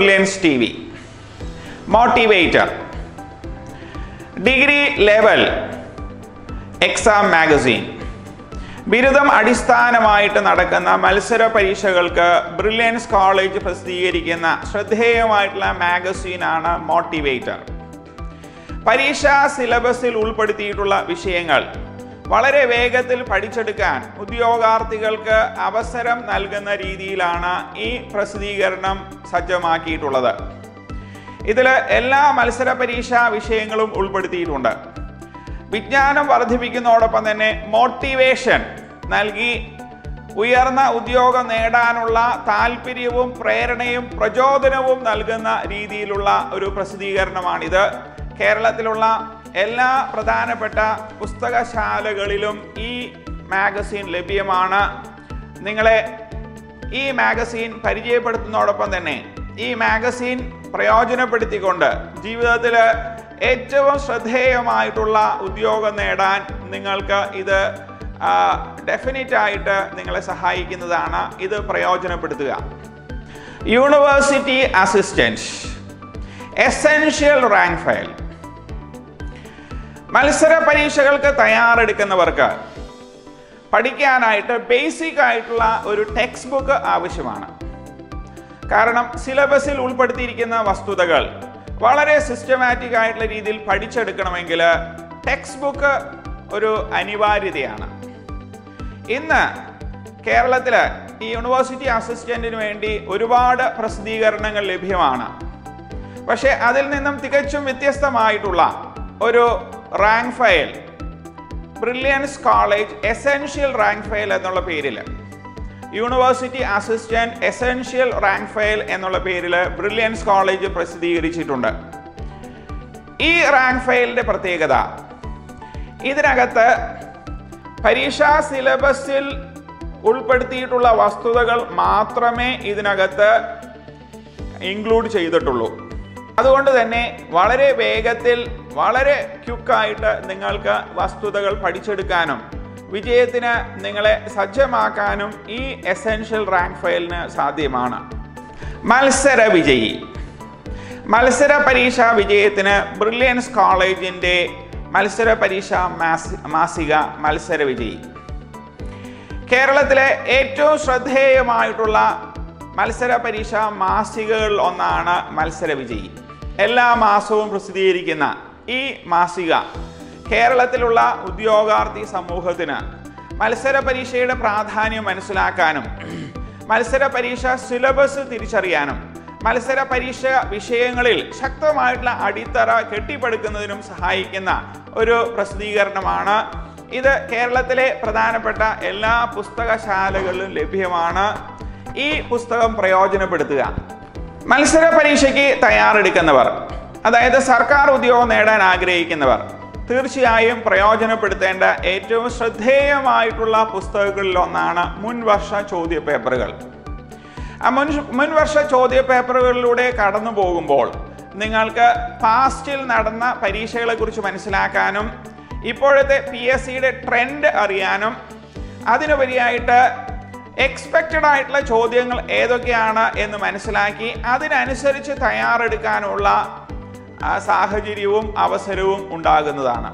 Brilliance TV. Motivator. Degree level exam magazine. ബിരുദം അടിസ്ഥാനമായിട്ട് നടക്കുന്ന മത്സര പരീക്ഷകൾക്ക് ബ്രില്യൻസ് കോളേജ് പ്രസിദ്ധീകരിക്കുന്ന ശ്രദ്ധേയമായിട്ടുള്ള മാഗസീനാണ് മോട്ടിവേറ്റർ. പരീക്ഷാ സിലബസിൽ ഉൾപ്പെടുത്തിയിട്ടുള്ള വിഷയങ്ങൾ വളരെ വേഗത്തിൽ പഠിച്ചെടുക്കാൻ ഉദ്യോഗാർത്ഥികൾക്ക് അവസരം നൽകുന്ന രീതിയിലാണ് ഈ പ്രസിദ്ധീകരണം സജ്ജമാക്കിയിട്ടുള്ളത്. ഇതിൽ എല്ലാ മത്സര പരീക്ഷാ വിഷയങ്ങളും ഉൾപ്പെടുത്തിയിട്ടുണ്ട്. വിജ്ഞാനം വർദ്ധിപ്പിക്കുന്നതോടൊപ്പം തന്നെ മോട്ടിവേഷൻ നൽകി ഉയർന്ന ഉദ്യോഗം നേടാനുള്ള താല്പര്യവും പ്രേരണയും പ്രചോദനവും നൽകുന്ന രീതിയിലുള്ള ഒരു പ്രസിദ്ധീകരണമാണിത്. കേരളത്തിലുള്ള എല്ലാ പ്രധാനപ്പെട്ട പുസ്തകശാലകളിലും ഈ മാഗസീൻ ലഭ്യമാണ്. നിങ്ങളെ ഈ മാഗസീൻ പരിചയപ്പെടുത്തുന്നതോടൊപ്പം തന്നെ ഈ മാഗസീൻ പ്രയോജനപ്പെടുത്തിക്കൊണ്ട് ജീവിതത്തിൽ ഏറ്റവും ശ്രദ്ധേയമായിട്ടുള്ള ഉദ്യോഗം നേടാൻ നിങ്ങൾക്ക് ഇത് ഡെഫിനറ്റായിട്ട് നിങ്ങളെ സഹായിക്കുന്നതാണ്. ഇത് പ്രയോജനപ്പെടുത്തുക. University assistant essential rank file. മത്സര പരീക്ഷകൾക്ക് തയ്യാറെടുക്കുന്നവർക്ക് പഠിക്കാനായിട്ട് ബേസിക് ആയിട്ടുള്ള ഒരു ടെക്സ്റ്റ് ബുക്ക് ആവശ്യമാണ്. കാരണം സിലബസിൽ ഉൾപ്പെടുത്തിയിരിക്കുന്ന വസ്തുതകൾ വളരെ സിസ്റ്റമാറ്റിക് ആയിട്ടുള്ള രീതിയിൽ പഠിച്ചെടുക്കണമെങ്കിൽ ടെക്സ്റ്റ് ബുക്ക് ഒരു അനിവാര്യതയാണ്. ഇന്ന് കേരളത്തിൽ ഈ യൂണിവേഴ്സിറ്റി അസിസ്റ്റൻറ്റിന് വേണ്ടി ഒരുപാട് പ്രസിദ്ധീകരണങ്ങൾ ലഭ്യമാണ്. പക്ഷേ അതിൽ നിന്നും തികച്ചും വ്യത്യസ്തമായിട്ടുള്ള ഒരു rank file brilliance college essential rank file എന്നുള്ള പേരിൽ university assistant essential rank file എന്നുള്ള പേരിൽ ബ്രില്യൻസ് കോളേജ് പ്രസിദ്ധീകരിച്ചിട്ടുണ്ട്. ഈ റാങ്ക് ഫയലിൻ്റെ പ്രത്യേകത, ഇതിനകത്ത് പരീക്ഷാ സിലബസിൽ ഉൾപ്പെടുത്തിയിട്ടുള്ള വസ്തുതകൾ മാത്രമേ ഇതിനകത്ത് ഇൻക്ലൂഡ് ചെയ്തിട്ടുള്ളൂ. അതുകൊണ്ട് തന്നെ വളരെ വേഗത്തിൽ വളരെ ക്വിക്കായിട്ട് നിങ്ങൾക്ക് വസ്തുതകൾ പഠിച്ചെടുക്കാനും വിജയത്തിന് നിങ്ങളെ സജ്ജമാക്കാനും ഈ എസെൻഷ്യൽ റാങ്ക് ഫയലിന് സാധ്യമാണ്. മത്സര വിജയി. മത്സര പരീക്ഷാ വിജയത്തിന് ബ്രില്യൻസ് കോളേജിൻ്റെ മത്സര പരീക്ഷാ മാസിക മത്സര വിജയി. കേരളത്തിലെ ഏറ്റവും ശ്രദ്ധേയമായിട്ടുള്ള മത്സര പരീക്ഷാ മാസികകളിൽ ഒന്നാണ് മത്സര വിജയി. എല്ലാ മാസവും പ്രസിദ്ധീകരിക്കുന്ന ഈ മാസിക കേരളത്തിലുള്ള ഉദ്യോഗാർത്ഥി സമൂഹത്തിന് മത്സര പരീക്ഷയുടെ പ്രാധാന്യം മനസ്സിലാക്കാനും മത്സര പരീക്ഷ സിലബസ് തിരിച്ചറിയാനും മത്സര പരീക്ഷ വിഷയങ്ങളിൽ ശക്തമായിട്ടുള്ള അടിത്തറ കെട്ടിപ്പടുക്കുന്നതിനും സഹായിക്കുന്ന ഒരു പ്രസിദ്ധീകരണമാണ്. ഇത് കേരളത്തിലെ പ്രധാനപ്പെട്ട എല്ലാ പുസ്തകശാലകളിലും ലഭ്യമാണ്. ഈ പുസ്തകം പ്രയോജനപ്പെടുത്തുക. മത്സര പരീക്ഷയ്ക്ക് തയ്യാറെടുക്കുന്നവർ, അതായത് സർക്കാർ ഉദ്യോഗം നേടാൻ ആഗ്രഹിക്കുന്നവർ തീർച്ചയായും പ്രയോജനപ്പെടുത്തേണ്ട ഏറ്റവും ശ്രദ്ധേയമായിട്ടുള്ള പുസ്തകങ്ങളിൽ ഒന്നാണ് മുൻവർഷ ചോദ്യ പേപ്പറുകൾ. ആ മുൻവർഷ ചോദ്യ പേപ്പറുകളിലൂടെ കടന്നു പോകുമ്പോൾ നിങ്ങൾക്ക് പാസ്റ്റിൽ നടന്ന പരീക്ഷകളെക്കുറിച്ച് മനസ്സിലാക്കാനും ഇപ്പോഴത്തെ PSCയുടെ ട്രെൻഡ് അറിയാനും അതിനുപരിയായിട്ട് എക്സ്പെക്റ്റഡ് ആയിട്ടുള്ള ചോദ്യങ്ങൾ ഏതൊക്കെയാണ് എന്ന് മനസ്സിലാക്കി അതിനനുസരിച്ച് തയ്യാറെടുക്കാനുള്ള സാഹചര്യവും അവസരവും ഉണ്ടാകുന്നതാണ്.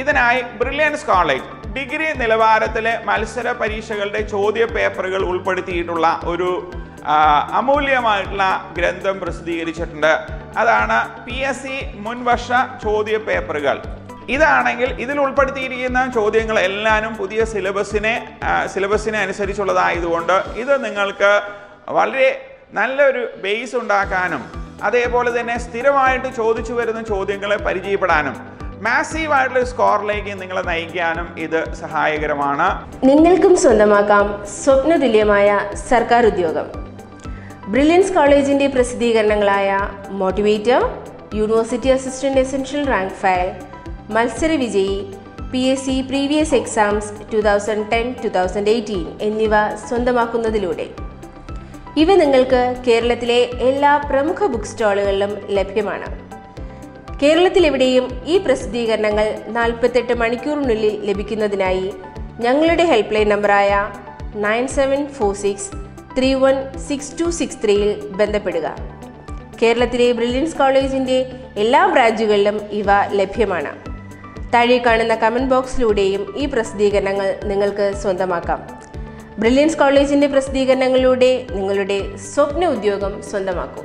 ഇതിനായി ബ്രില്യൻസ് കോളേജ് ഡിഗ്രി നിലവാരത്തിലെ മത്സര പരീക്ഷകളുടെ ചോദ്യ പേപ്പറുകൾ ഉൾപ്പെടുത്തിയിട്ടുള്ള ഒരു അമൂല്യമായിട്ടുള്ള ഗ്രന്ഥം പ്രസിദ്ധീകരിച്ചിട്ടുണ്ട്. അതാണ് PSC മുൻവർഷ ചോദ്യ പേപ്പറുകൾ. ഇതാണെങ്കിൽ ഇതിൽ ഉൾപ്പെടുത്തിയിരിക്കുന്ന ചോദ്യങ്ങൾ എല്ലാനും പുതിയ സിലബസിനെ അനുസരിച്ചുള്ളതായതുകൊണ്ട് ഇത് നിങ്ങൾക്ക് വളരെ നല്ലൊരു ബേസ് ഉണ്ടാക്കാനും അതേപോലെ തന്നെ സ്ഥിരമായിട്ട് ചോദിച്ചു വരുന്ന ചോദ്യങ്ങളെ പരിചയപ്പെടാനും മാസീവായിട്ടുള്ള സ്കോറിലേക്ക് നിങ്ങളെ നയിക്കാനും ഇത് സഹായകരമാണ്. നിങ്ങൾക്കും സ്വന്തമാക്കാം സ്വപ്നതുല്യമായ സർക്കാർ ഉദ്യോഗം. ബ്രില്യൻസ് കോളേജിൻ്റെ പ്രസിദ്ധീകരണങ്ങളായ motivator, university assistant essential rank file, മത്സര വിജയി, PSC പ്രീവിയസ് എക്സാംസ് 2010-2018 എന്നിവ സ്വന്തമാക്കുന്നതിലൂടെ ഇവ നിങ്ങൾക്ക് കേരളത്തിലെ എല്ലാ പ്രമുഖ ബുക്ക് സ്റ്റാളുകളിലും ലഭ്യമാണ്. കേരളത്തിലെവിടെയും ഈ പ്രസിദ്ധീകരണങ്ങൾ 48 മണിക്കൂറിനുള്ളിൽ ലഭിക്കുന്നതിനായി ഞങ്ങളുടെ ഹെൽപ്പ് ലൈൻ നമ്പറായ 9746316263 ബന്ധപ്പെടുക. കേരളത്തിലെ ബ്രില്യൻസ് കോളേജിൻ്റെ എല്ലാ ബ്രാഞ്ചുകളിലും ഇവ ലഭ്യമാണ്. താഴെ കാണുന്ന കമൻറ്റ് ബോക്സിലൂടെയും ഈ പ്രസിദ്ധീകരണങ്ങൾ നിങ്ങൾക്ക് സ്വന്തമാക്കാം. ബ്രില്യൻസ് കോളേജിൻ്റെ പ്രസിദ്ധീകരണങ്ങളിലൂടെ നിങ്ങളുടെ സ്വപ്ന ഉദ്യോഗം സ്വന്തമാക്കൂ.